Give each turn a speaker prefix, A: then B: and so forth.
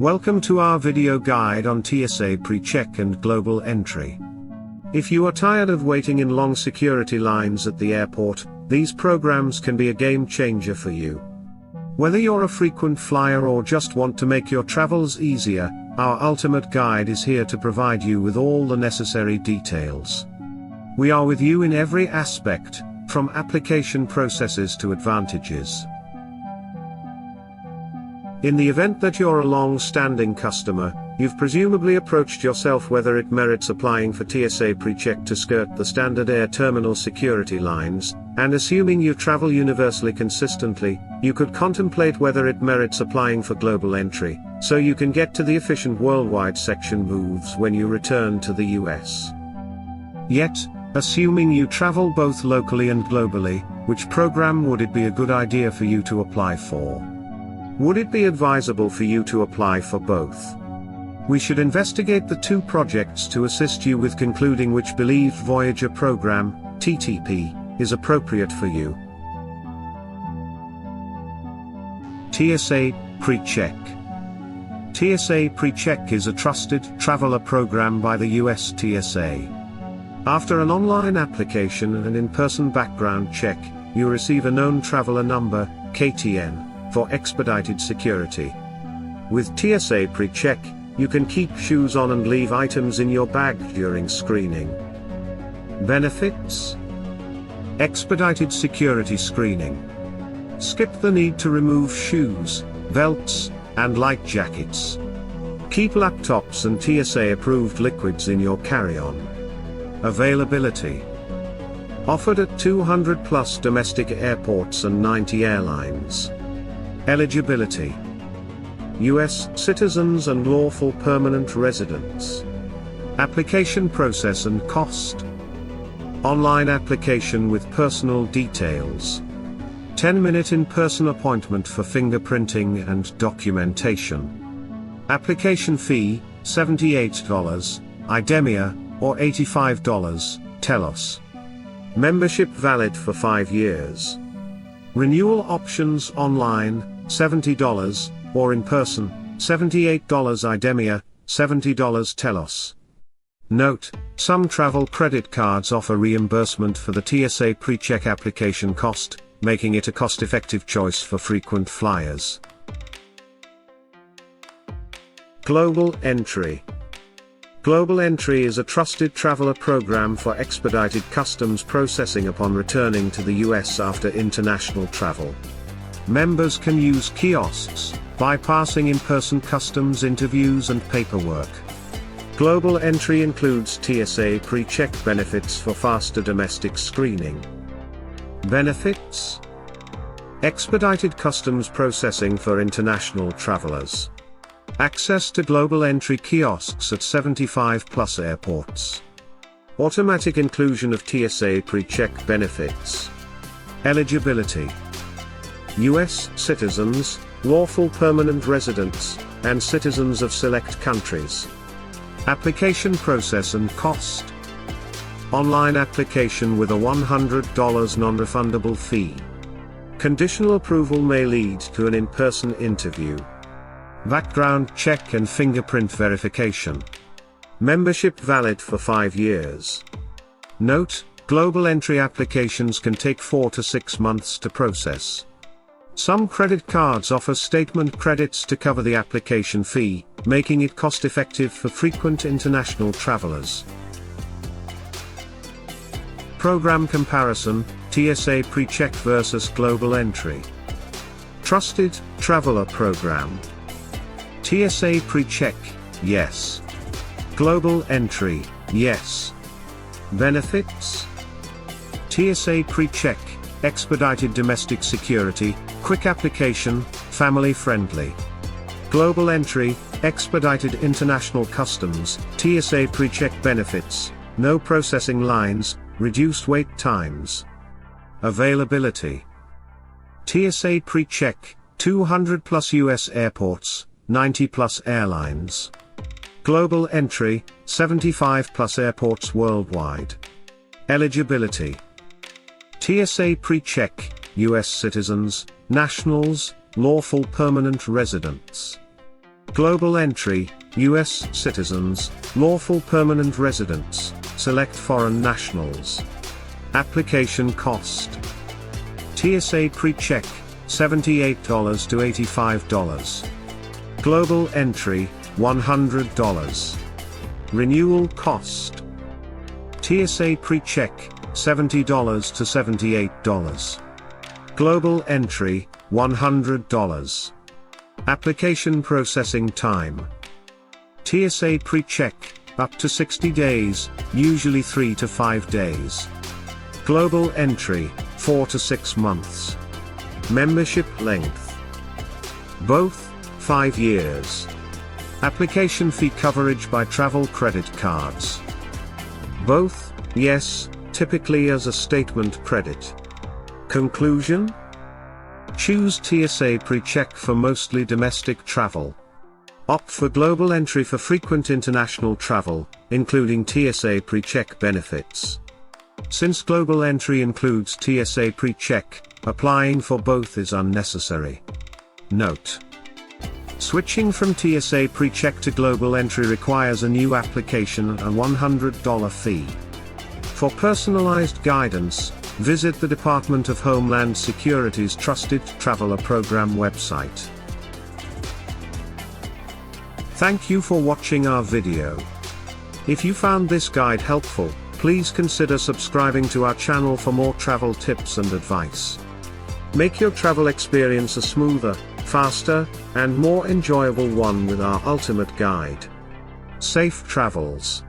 A: Welcome to our video guide on TSA PreCheck and global entry. If you are tired of waiting in long security lines at the airport, these programs can be a game changer for you. Whether you're a frequent flyer or just want to make your travels easier, our ultimate guide is here to provide you with all the necessary details. We are with you in every aspect, from application processes to advantages. In the event that you're a long-standing customer, you've presumably approached yourself whether it merits applying for TSA PreCheck to skirt the standard air terminal security lines, and assuming you travel universally consistently, you could contemplate whether it merits applying for global entry, so you can get to the efficient worldwide section moves when you return to the US. Yet, assuming you travel both locally and globally, which program would it be a good idea for you to apply for? Would it be advisable for you to apply for both? We should investigate the two projects to assist you with concluding which believed Voyager program, TTP, is appropriate for you. TSA PreCheck. TSA PreCheck is a trusted traveler program by the US TSA. After an online application and an in-person background check, you receive a known traveler number, KTN, for expedited security. With TSA PreCheck, you can keep shoes on and leave items in your bag during screening. Benefits: expedited security screening. Skip the need to remove shoes, belts, and light jackets. Keep laptops and TSA-approved liquids in your carry-on. Availability: offered at 200+ domestic airports and 90 airlines. Eligibility: US citizens and lawful permanent residents. Application process and cost: online application with personal details. 10-minute in-person appointment for fingerprinting and documentation. Application fee, $78, IDEMIA, or $85, TELOS. Membership valid for 5 years. Renewal options online, $70, or in person, $78 IDEMIA, $70 TELOS. Note: some travel credit cards offer reimbursement for the TSA PreCheck application cost, making it a cost-effective choice for frequent flyers. Global entry. Global entry is a trusted traveler program for expedited customs processing upon returning to the US after international travel. Members can use kiosks, bypassing in-person customs interviews and paperwork. Global entry includes TSA PreCheck benefits for faster domestic screening. Benefits: expedited customs processing for international travelers. Access to global entry kiosks at 75+ airports. Automatic inclusion of TSA PreCheck benefits. Eligibility: US citizens, lawful permanent residents, and citizens of select countries. Application process and cost: online application with a $100 non-refundable fee. Conditional approval may lead to an in-person interview. Background check and fingerprint verification. Membership valid for 5 years. Note: global entry applications can take 4 to 6 months to process. Some credit cards offer statement credits to cover the application fee, making it cost-effective for frequent international travelers. Program comparison: TSA PreCheck versus global entry. Trusted traveler program. TSA PreCheck, yes. Global entry, yes. Benefits: TSA PreCheck, expedited domestic security, quick application, family-friendly. Global entry, expedited international customs, TSA PreCheck benefits, no processing lines, reduced wait times. Availability: TSA PreCheck, 200+ US airports, 90+ airlines. Global entry, 75+ airports worldwide. Eligibility: TSA PreCheck, US citizens, nationals, lawful permanent residents. Global entry, U.S. citizens, lawful permanent residents, select foreign nationals. Application cost. TSA PreCheck, $78 to $85. Global entry, $100. Renewal cost. TSA PreCheck, $70 to $78. Global entry, $100. Application processing time. TSA PreCheck, up to 60 days, usually 3 to 5 days. Global entry, 4 to 6 months. Membership length. Both, 5 years. Application fee coverage by travel credit cards. Both, yes, typically as a statement credit. Conclusion? Choose TSA PreCheck for mostly domestic travel. Opt for global entry for frequent international travel, including TSA PreCheck benefits. Since global entry includes TSA PreCheck, applying for both is unnecessary. Note: switching from TSA PreCheck to global entry requires a new application and a $100 fee. For personalized guidance, visit the Department of Homeland Security's Trusted Traveler Program website. Thank you for watching our video. If you found this guide helpful, please consider subscribing to our channel for more travel tips and advice. Make your travel experience a smoother, faster, and more enjoyable one with our ultimate guide. Safe travels.